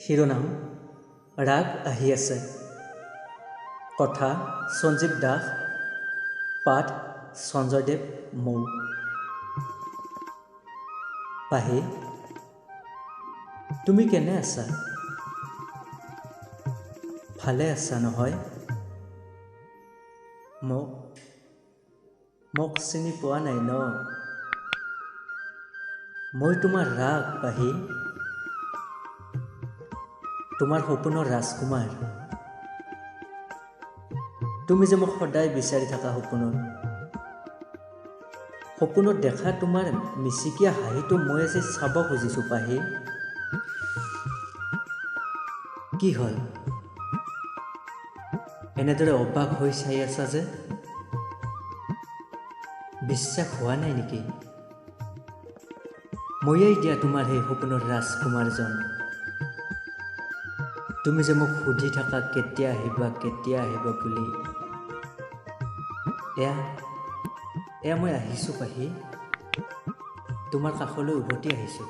শিৰোনাম ৰাগ আহি আছে। কথা সঞ্জীৱ দাস। পাঠ সঞ্জয়দেৱ মৌ। পাহি, তুমি কেনে আছা? ভালে আছা নহয়? মোক চিনি পোৱা নাই ন? মই তোমাৰ ৰাগ পাহি, তোমাৰ সপোনৰ ৰাজকুমাৰ। তুমি যে মোক সদায় বিচাৰি থাকা সপোনত দেখা তোমাৰ মিচিকীয়া হাঁহিটো মই আজি চাব খুজিছোঁ পাহি। কি হ'ল, এনেদৰে অবাক হৈ চাই আছা যে? বিশ্বাস হোৱা নাই নেকি? ময়েই দিয়া তোমাৰ সেই সপোনৰ ৰাজকুমাৰজন। তুমি যে মোক সুধি থাকা কেতিয়া আহিবা বুলি। এয়া মই আহিছোঁ পাহি, তোমাৰ কাষলৈ উভতি আহিছোঁ।